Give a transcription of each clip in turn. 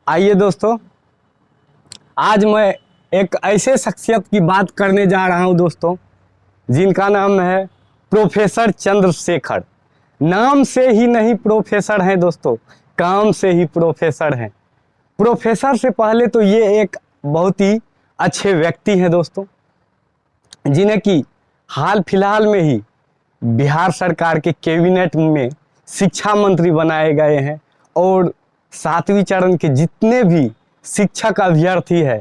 आइए दोस्तों, आज मैं एक ऐसे शख्सियत की बात करने जा रहा हूं दोस्तों, जिनका नाम है प्रोफेसर चंद्रशेखर। नाम से ही नहीं प्रोफेसर हैं दोस्तों, काम से ही प्रोफेसर हैं। प्रोफेसर से पहले तो ये एक बहुत ही अच्छे व्यक्ति हैं दोस्तों, जिन्हें कि हाल फिलहाल में ही बिहार सरकार के कैबिनेट में शिक्षा मंत्री बनाए गए हैं और 7वीं चरण के जितने भी शिक्षक अभ्यर्थी है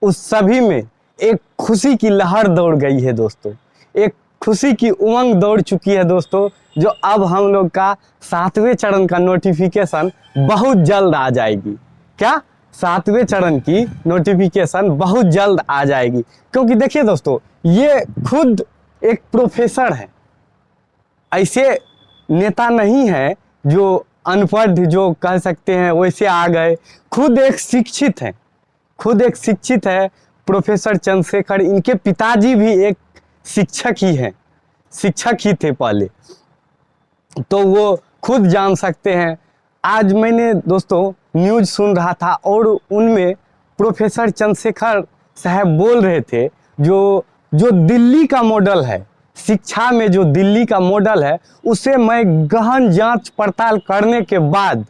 उस सभी में एक खुशी की लहर दौड़ गई है दोस्तों। एक खुशी की उमंग दौड़ चुकी है दोस्तों, जो अब हम लोग का 7वें चरण का नोटिफिकेशन बहुत जल्द आ जाएगी। क्या 7वें चरण की नोटिफिकेशन बहुत जल्द आ जाएगी, क्योंकि देखिए दोस्तों, ये खुद एक प्रोफेसर है। ऐसे नेता नहीं है जो अनपढ़ जो कह सकते हैं वैसे आ गए, खुद एक शिक्षित हैं, खुद एक शिक्षित है प्रोफेसर चंद्रशेखर। इनके पिताजी भी एक शिक्षक ही हैं, शिक्षक ही थे पहले, तो वो खुद जान सकते हैं। आज मैंने दोस्तों न्यूज़ सुन रहा था और उनमें प्रोफेसर चंद्रशेखर साहब बोल रहे थे जो दिल्ली का मॉडल है, शिक्षा में जो दिल्ली का मॉडल है, उसे मैं गहन जांच पड़ताल करने के बाद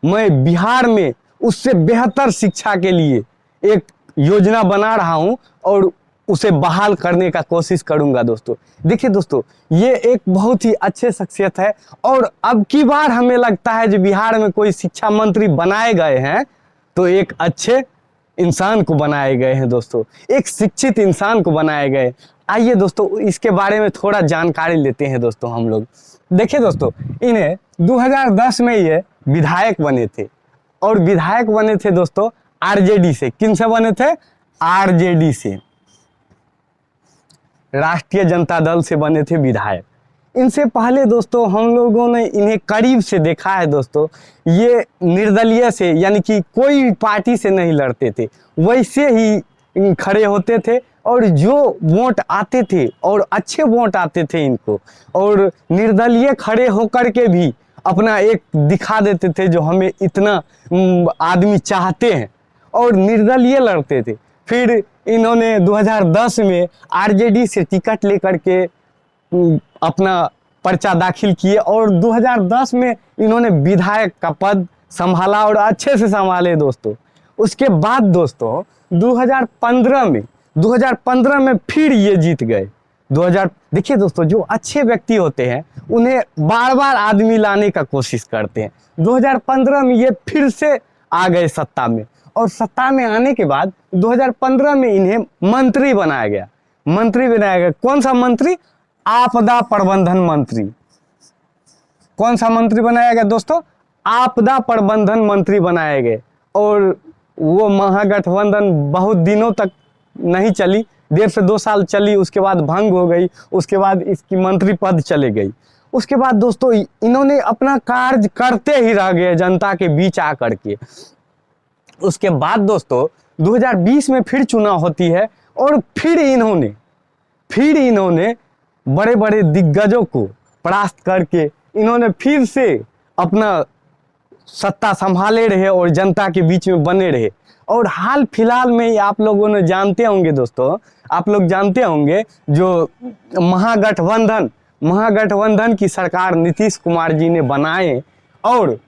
मैं बिहार में उससे बेहतर शिक्षा के लिए एक योजना बना रहा हूं और उसे बहाल करने का कोशिश करूंगा दोस्तों। देखिए दोस्तों, ये एक बहुत ही अच्छे शख्सियत है और अब की बार हमें लगता है जो बिहार में कोई शिक्षा मंत्री बनाए गए हैं तो एक अच्छे इंसान को बनाए गए हैं दोस्तों, एक शिक्षित इंसान को बनाए गए। आइए दोस्तों, इसके बारे में थोड़ा जानकारी लेते हैं दोस्तों हम लोग। देखिए दोस्तों, इन्हें 2010 में ये विधायक बने थे और विधायक बने थे दोस्तों आरजेडी से। किन से बने थे? आरजेडी से, राष्ट्रीय जनता दल से बने थे विधायक। इनसे पहले दोस्तों हम लोगों ने इन्हें करीब से देखा है दोस्तों, ये निर्दलीय से यानी कि कोई पार्टी से नहीं लड़ते थे, वैसे ही खड़े होते थे और जो वोट आते थे और अच्छे वोट आते थे इनको, और निर्दलीय खड़े होकर के भी अपना एक दिखा देते थे जो हमें इतना आदमी चाहते हैं, और निर्दलीय लड़ते थे। फिर इन्होंने 2010 में आरजेडी से टिकट लेकर के अपना पर्चा दाखिल किए और 2010 में इन्होंने विधायक का पद संभाला और अच्छे से संभाले दोस्तों। उसके बाद दोस्तों 2015 में फिर ये जीत गए। देखिए दोस्तों, जो अच्छे व्यक्ति होते हैं उन्हें बार बार आदमी लाने का कोशिश करते हैं। 2015 में ये फिर से आ गए सत्ता में, और सत्ता में आने के बाद 2015 में इन्हें मंत्री बनाया गया। मंत्री बनाया गया, कौन सा मंत्री? आपदा प्रबंधन मंत्री। कौन सा मंत्री बनाया गया दोस्तों? आपदा प्रबंधन मंत्री बनाए गए। और वो महागठबंधन बहुत दिनों तक नहीं चली, 1.5 से 2 साल चली, उसके बाद भंग हो गई, उसके बाद इसकी मंत्री पद चले गई। उसके बाद दोस्तों इन्होंने अपना कार्य करते ही रह गए जनता के बीच आकर के। उसके बाद दोस्तों 2020 में फिर चुनाव होती है और फिर इन्होंने बड़े बड़े दिग्गजों को परास्त करके इन्होंने फिर से अपना सत्ता संभाले रहे और जनता के बीच में बने रहे। और हाल फिलहाल में ही आप लोगों ने जानते होंगे दोस्तों, आप लोग जानते होंगे जो महागठबंधन की सरकार नीतीश कुमार जी ने बनाए, और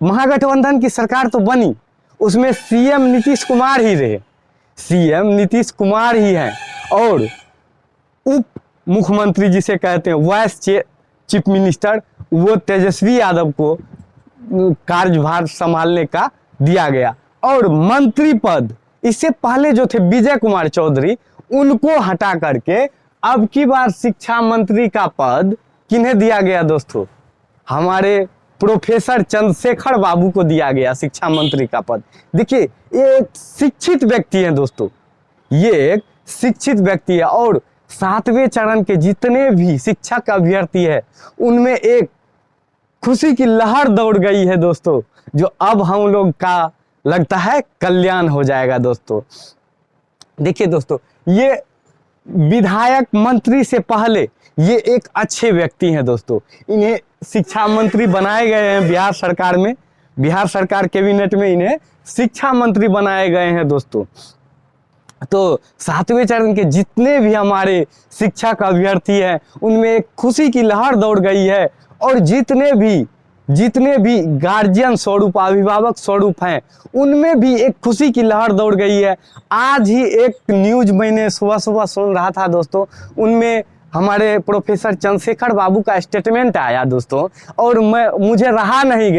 महागठबंधन की सरकार तो बनी, उसमें सीएम नीतीश कुमार ही रहे, सीएम नीतीश कुमार ही हैं, और उप मुख्यमंत्री जिसे कहते हैं वाइस चीफ मिनिस्टर, वो तेजस्वी यादव को कार्यभार संभालने का दिया गया। और मंत्री पद इससे पहले जो थे विजय कुमार चौधरी, उनको हटा करके अब की बार शिक्षा मंत्री का पद किन्हें दिया गया दोस्तों? हमारे प्रोफेसर चंद्रशेखर बाबू को दिया गया शिक्षा मंत्री का पद। देखिए, ये एक शिक्षित व्यक्ति हैं दोस्तों, ये एक शिक्षित व्यक्ति है, और 7वें चरण के जितने भी शिक्षक अभ्यर्थी है उनमें एक खुशी की लहर दौड़ गई है दोस्तों, जो अब हम लोग का लगता है कल्याण हो जाएगा दोस्तों। देखिए दोस्तों, ये विधायक मंत्री से पहले ये एक अच्छे व्यक्ति हैं दोस्तों। इन्हें शिक्षा मंत्री बनाए गए हैं बिहार सरकार में, बिहार सरकार कैबिनेट में इन्हें शिक्षा मंत्री बनाए गए हैं दोस्तों। तो 7वें चरण के जितने भी हमारे शिक्षक अभ्यर्थी हैं उनमें एक खुशी की लहर दौड़ गई है, और जितने भी गार्जियन स्वरूप, अभिभावक स्वरूप हैं, उनमें भी एक खुशी की लहर दौड़ गई है। आज ही एक न्यूज मैंने सुबह सुबह सुन रहा था दोस्तों, उनमें हमारे प्रोफेसर चंद्रशेखर बाबू का स्टेटमेंट आया दोस्तों, और मुझे रहा नहीं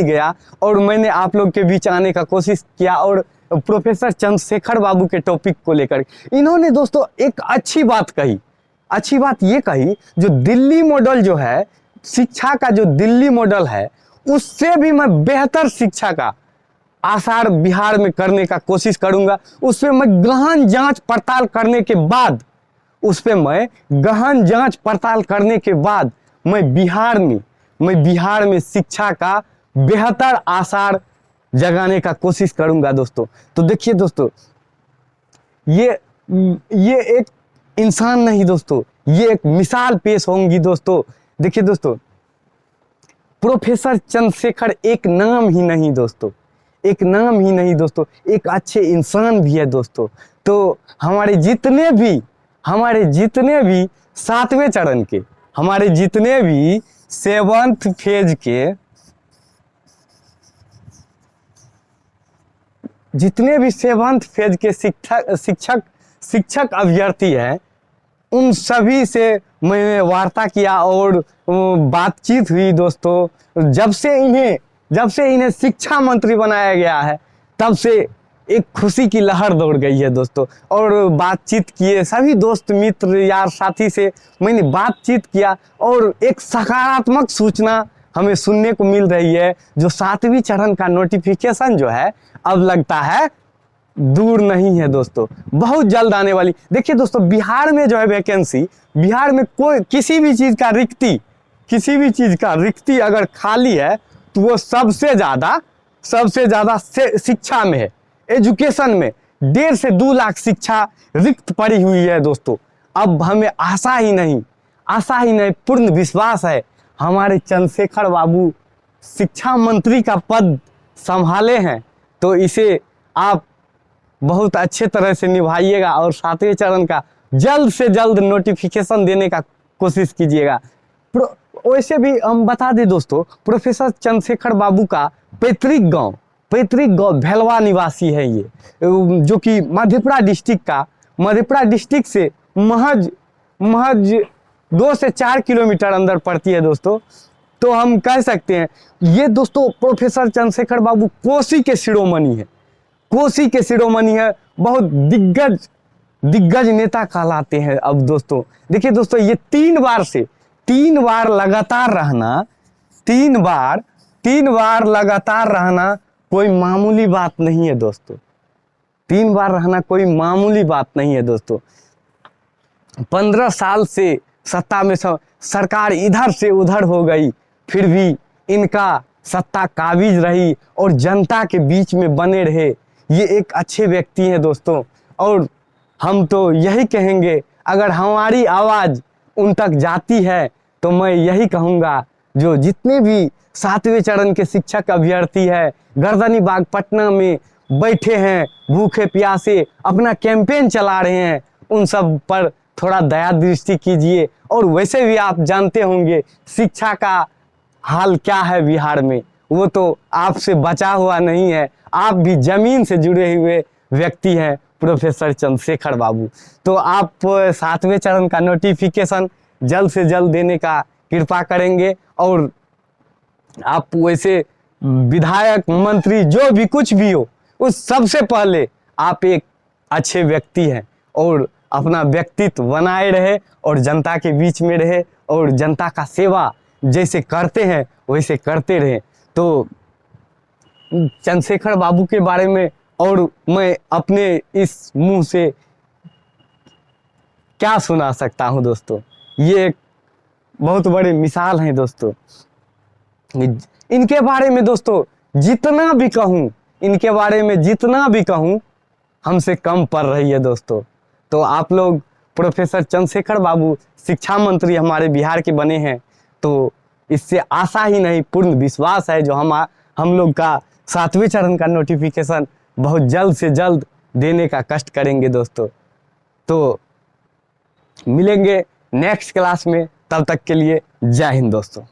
गया और मैंने आप लोग के बीच आने का कोशिश किया। और प्रोफेसर चंद्रशेखर बाबू के टॉपिक को लेकर इन्होंने दोस्तों एक अच्छी बात ये कही, जो दिल्ली मॉडल जो है, शिक्षा का जो दिल्ली मॉडल है, उससे भी मैं बेहतर शिक्षा का आसार बिहार में करने का कोशिश करूंगा। उस पर मैं गहन जांच पड़ताल करने के बाद मैं बिहार में शिक्षा का बेहतर आसार जगाने का कोशिश करूंगा दोस्तों। तो देखिए दोस्तों, ये एक इंसान नहीं दोस्तों, ये एक मिसाल पेश होंगी दोस्तों। देखिए दोस्तों, प्रोफेसर चंद्रशेखर एक नाम ही नहीं दोस्तों, एक अच्छे इंसान भी है दोस्तों। तो हमारे जितने भी 7वें चरण के, हमारे जितने भी 7th फेज के, जितने भी 7th फेज के शिक्षक अभ्यर्थी हैं, उन सभी से मैंने वार्ता किया और बातचीत हुई दोस्तों। जब से इन्हें शिक्षा मंत्री बनाया गया है, तब से एक खुशी की लहर दौड़ गई है दोस्तों। और बातचीत किए सभी दोस्त मित्र यार साथी से मैंने बातचीत किया, और एक सकारात्मक सूचना हमें सुनने को मिल रही है, जो 7वीं चरण का नोटिफिकेशन जो है, अब लगता है दूर नहीं है दोस्तों, बहुत जल्द आने वाली। देखिए दोस्तों, बिहार में जो है वैकेंसी, बिहार में कोई किसी भी चीज़ का रिक्ति अगर खाली है, तो वो सबसे ज़्यादा शिक्षा में है, एजुकेशन में 1.5 से 2 लाख शिक्षा रिक्त पड़ी हुई है दोस्तों। अब हमें आशा ही नहीं, पूर्ण विश्वास है, हमारे चंद्रशेखर बाबू शिक्षा मंत्री का पद संभाले हैं, तो इसे आप बहुत अच्छे तरह से निभाइएगा और 7वें चरण का जल्द से जल्द नोटिफिकेशन देने का कोशिश कीजिएगा। वैसे भी हम बता दें दोस्तों, प्रोफेसर चंद्रशेखर बाबू का पैतृक गांव भेलवा निवासी है ये, जो कि मधेपुरा डिस्ट्रिक्ट से महज 2 से 4 किलोमीटर अंदर पड़ती है दोस्तों। तो हम कह सकते हैं ये दोस्तों, प्रोफेसर चंद्रशेखर बाबू कोसी के शिरोमणि है, बहुत दिग्गज नेता कहलाते हैं। अब दोस्तों देखिए दोस्तों, ये 3 बार लगातार रहना कोई मामूली बात नहीं है दोस्तों, 3 बार रहना कोई मामूली बात नहीं है दोस्तों। 15 साल से सत्ता में सरकार इधर से उधर हो गई, फिर भी इनका सत्ता काबिज रही और जनता के बीच में बने रहे। ये एक अच्छे व्यक्ति हैं दोस्तों, और हम तो यही कहेंगे, अगर हमारी आवाज़ उन तक जाती है तो मैं यही कहूँगा, जो जितने भी 7वें चरण के शिक्षक अभ्यर्थी है, गर्दनीबाग पटना में बैठे हैं, भूखे प्यासे अपना कैंपेन चला रहे हैं, उन सब पर थोड़ा दया दृष्टि कीजिए। और वैसे भी आप जानते होंगे शिक्षा का हाल क्या है बिहार में, वो तो आपसे बचा हुआ नहीं है, आप भी जमीन से जुड़े हुए व्यक्ति हैं प्रोफेसर चंद्रशेखर बाबू। तो आप 7वें चरण का नोटिफिकेशन जल्द से जल्द देने का कृपा करेंगे, और आप वैसे विधायक मंत्री जो भी कुछ भी हो, उस सबसे पहले आप एक अच्छे व्यक्ति हैं, और अपना व्यक्तित्व बनाए रहे और जनता के बीच में रहे, और जनता का सेवा जैसे करते हैं वैसे करते रहे। तो चंद्रशेखर बाबू के बारे में और मैं अपने इस मुंह से क्या सुना सकता हूं दोस्तों, ये एक बहुत बड़े मिसाल हैं दोस्तों। इनके बारे में दोस्तों जितना भी कहूं हमसे कम पड़ रही है दोस्तों। तो आप लोग, प्रोफेसर चंद्रशेखर बाबू शिक्षा मंत्री हमारे बिहार के बने हैं, तो इससे आशा ही नहीं पूर्ण विश्वास है जो हम लोग का 7वें चरण का नोटिफिकेशन बहुत जल्द से जल्द देने का कष्ट करेंगे दोस्तों। तो मिलेंगे नेक्स्ट क्लास में, तब तक के लिए जय हिंद दोस्तों।